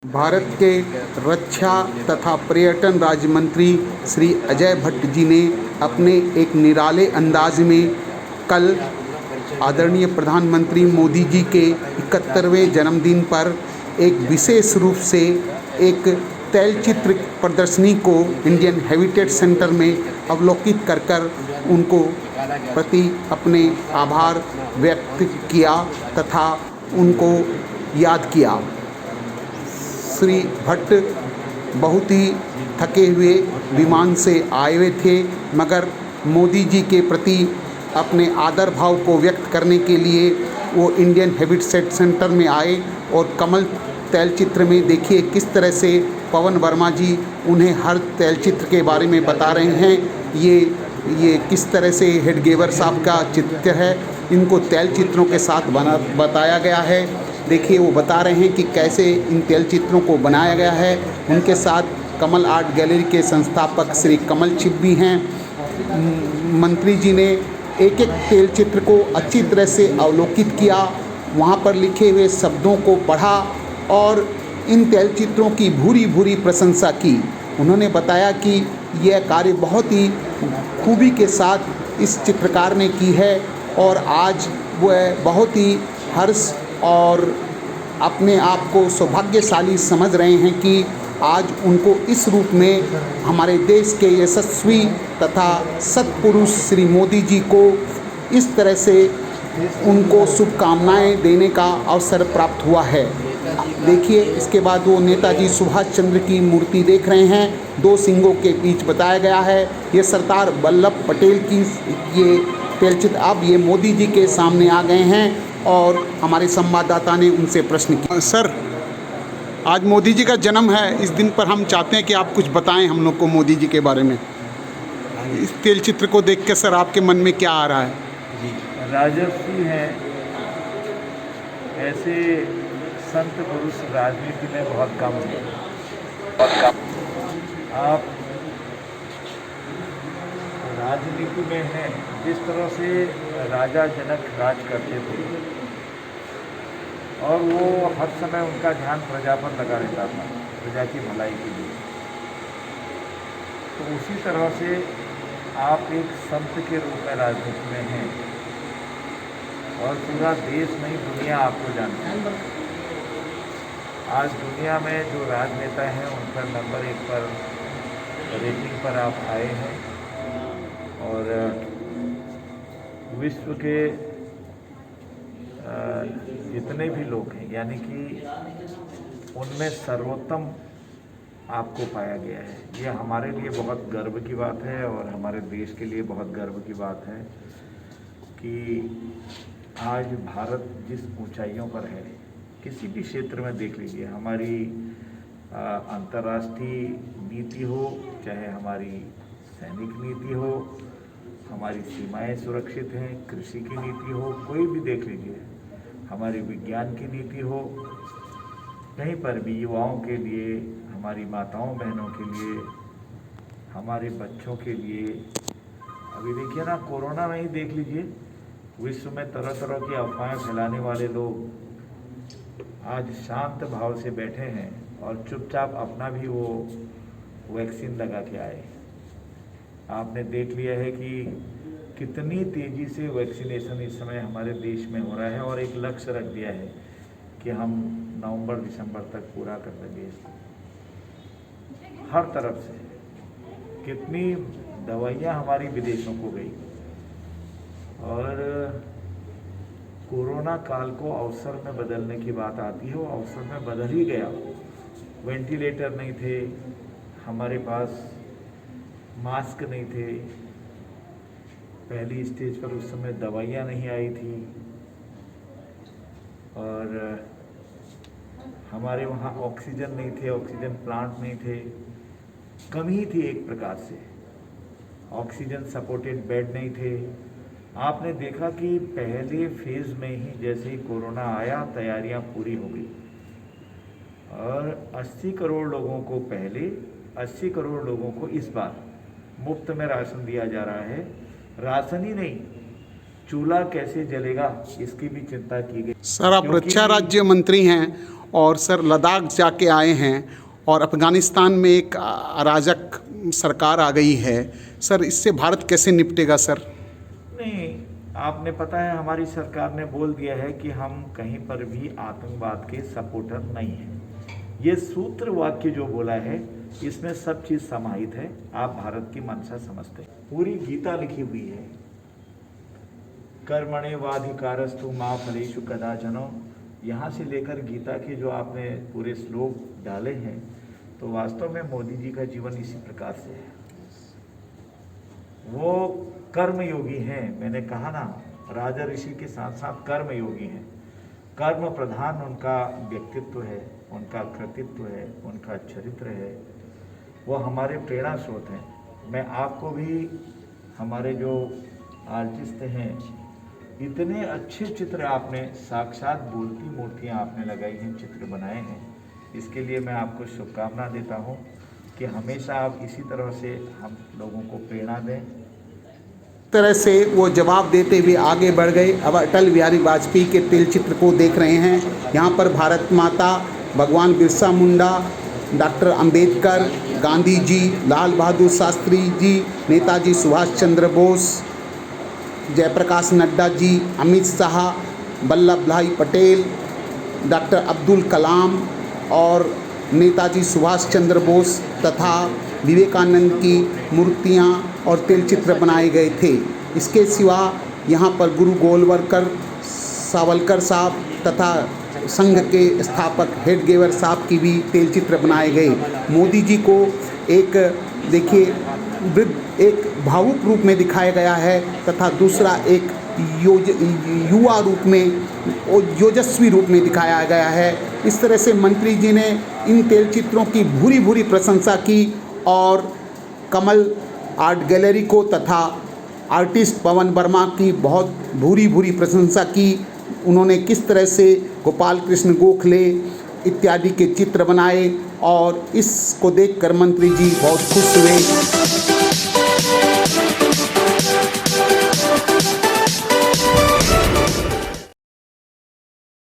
भारत के रक्षा तथा पर्यटन राज्य मंत्री श्री अजय भट्ट जी ने अपने एक निराले अंदाज में कल आदरणीय प्रधानमंत्री मोदी जी के 71वें जन्मदिन पर एक विशेष रूप से एक तैलचित्र प्रदर्शनी को इंडियन हेरिटेज सेंटर में अवलोकित कर उनको प्रति अपने आभार व्यक्त किया तथा उनको याद किया। श्री भट्ट बहुत ही थके हुए विमान से आए हुए थे, मगर मोदी जी के प्रति अपने आदर भाव को व्यक्त करने के लिए वो इंडियन हेरिटेज सेंटर में आए और कमल तैलचित्र में देखिए किस तरह से पवन वर्मा जी उन्हें हर तैलचित्र के बारे में बता रहे हैं। ये किस तरह से हेडगेवर साहब का चित्र है, इनको तैलचित्रों के साथ बताया गया है। देखिए वो बता रहे हैं कि कैसे इन तैलचित्रों को बनाया गया है। उनके साथ कमल आर्ट गैलरी के संस्थापक श्री कमल छिप भी हैं। मंत्री जी ने एक एक तैलचित्र को अच्छी तरह से अवलोकित किया, वहाँ पर लिखे हुए शब्दों को पढ़ा और इन तैलचित्रों की भूरी भूरी प्रशंसा की। उन्होंने बताया कि यह कार्य बहुत ही खूबी के साथ इस चित्रकार ने की है और आज वह बहुत ही हर्ष और अपने आप को सौभाग्यशाली समझ रहे हैं कि आज उनको इस रूप में हमारे देश के यशस्वी तथा सत्पुरुष श्री मोदी जी को इस तरह से उनको शुभकामनाएं देने का अवसर प्राप्त हुआ है। देखिए इसके बाद वो नेताजी सुभाष चंद्र की मूर्ति देख रहे हैं, दो सिंगों के बीच बताया गया है। ये सरदार वल्लभ पटेल की ये तैलचित्र अब ये मोदी जी के सामने आ गए हैं और हमारे संवाददाता ने उनसे प्रश्न किया। सर, आज मोदी जी का जन्म है, इस दिन पर हम चाहते हैं कि आप कुछ बताएं हम लोग को मोदी जी के बारे में। इस तैलचित्र को देख के सर आपके मन में क्या आ रहा है? राजर्षि हैं, ऐसे संत पुरुष राजनीति में बहुत कम हैं। आप राजनीति में हैं, जिस तरह से राजा जनक राज करते थे और वो हर समय उनका ध्यान प्रजा पर लगा रहता था, प्रजा की भलाई के लिए। तो उसी तरह से आप एक संत के रूप में राजनीति में हैं और पूरा देश नहीं दुनिया आपको जानती है। आज दुनिया में जो राजनेता हैं उन पर नंबर 1 पर रेटिंग पर आप आए हैं और विश्व के जितने भी लोग हैं यानी कि उनमें सर्वोत्तम आपको पाया गया है। ये हमारे लिए बहुत गर्व की बात है और हमारे देश के लिए बहुत गर्व की बात है कि आज भारत जिस ऊंचाइयों पर है, किसी भी क्षेत्र में देख लीजिए, हमारी अंतर्राष्ट्रीय नीति हो, चाहे हमारी सैनिक नीति हो, हमारी सीमाएं सुरक्षित हैं, कृषि की नीति हो, कोई भी देख लीजिए, हमारी विज्ञान की नीति हो, कहीं पर भी युवाओं के लिए, हमारी माताओं बहनों के लिए, हमारे बच्चों के लिए। अभी देखिए ना, कोरोना में ही देख लीजिए, विश्व में तरह तरह की अफवाहें फैलाने वाले लोग आज शांत भाव से बैठे हैं और चुपचाप अपना भी वो वैक्सीन लगा के आए। आपने देख लिया है कि कितनी तेज़ी से वैक्सीनेशन इस समय हमारे देश में हो रहा है और एक लक्ष्य रख दिया है कि हम नवंबर दिसंबर तक पूरा कर देंगे इसको। हर तरफ से कितनी दवाइयाँ हमारी विदेशों को गई और कोरोना काल को अवसर में बदलने की बात आती है, वो अवसर में बदल ही गया। वेंटिलेटर नहीं थे हमारे पास, मास्क नहीं थे, पहली स्टेज पर उस समय दवाइयाँ नहीं आई थी और हमारे वहाँ ऑक्सीजन नहीं थे, ऑक्सीजन प्लांट नहीं थे, कमी थी एक प्रकार से, ऑक्सीजन सपोर्टेड बेड नहीं थे। आपने देखा कि पहले फेज़ में ही जैसे ही कोरोना आया तैयारियां पूरी हो गई और 80 करोड़ लोगों को पहले, 80 करोड़ लोगों को इस बार मुफ्त में राशन दिया जा रहा है। राशन ही नहीं, चूल्हा कैसे जलेगा इसकी भी चिंता की गई। सर, आप रक्षा राज्य मंत्री हैं और सर लद्दाख जाके आए हैं और अफ़गानिस्तान में एक अराजक सरकार आ गई है। सर इससे भारत कैसे निपटेगा सर? नहीं, आपने पता है हमारी सरकार ने बोल दिया है कि हम कहीं पर भी आतंकवाद के सपोर्टर नहीं हैं। ये सूत्र वाक्य जो बोला है इसमें सब चीज़ समाहित है। आप भारत की मंशा समझते हैं। पूरी गीता लिखी हुई है, कर्मण्येवाधिकारस्तु मा फलेषु कदाचन। यहाँ से लेकर गीता के जो आपने पूरे श्लोक डाले हैं तो वास्तव में मोदी जी का जीवन इसी प्रकार से है। वो कर्मयोगी हैं। मैंने कहा ना, राजा ऋषि के साथ साथ कर्मयोगी हैं। कर्म प्रधान उनका व्यक्तित्व है, उनका कृतित्व है, उनका चरित्र है। वो हमारे प्रेरणा स्रोत हैं। मैं आपको भी, हमारे जो आर्टिस्ट हैं, इतने अच्छे चित्र आपने, साक्षात बोलती मूर्तियाँ आपने लगाई हैं, चित्र बनाए हैं, इसके लिए मैं आपको शुभकामना देता हूँ कि हमेशा आप इसी तरह से हम लोगों को प्रेरणा दें। तरह से वो जवाब देते हुए आगे बढ़ गए। अब अटल बिहारी वाजपेयी के तेल चित्र को देख रहे हैं। यहाँ पर भारत माता, भगवान बिरसा मुंडा, डॉक्टर अंबेडकर, गांधी जी, लाल बहादुर शास्त्री जी, नेताजी सुभाष चंद्र बोस, जयप्रकाश नड्डा जी, अमित शाह, वल्लभ भाई पटेल, डॉक्टर अब्दुल कलाम और नेताजी सुभाष चंद्र बोस तथा विवेकानंद की मूर्तियाँ और तेल चित्र बनाए गए थे। इसके सिवा यहाँ पर गुरु गोलवलकर सावरकर साहब तथा संघ के स्थापक हेडगेवर साहब की भी तेल चित्र बनाए गए। मोदी जी को एक देखिए वृद्ध, एक भावुक रूप में दिखाया गया है तथा दूसरा एक युवा रूप में, ओजस्वी रूप में दिखाया गया है। इस तरह से मंत्री जी ने इन तेल चित्रों की भूरी भूरी प्रशंसा की और कमल आर्ट गैलरी को तथा आर्टिस्ट पवन वर्मा की बहुत भूरी भूरी प्रशंसा की। उन्होंने किस तरह से गोपाल कृष्ण गोखले इत्यादि के चित्र बनाए और इसको देखकर मंत्री जी बहुत खुश हुए।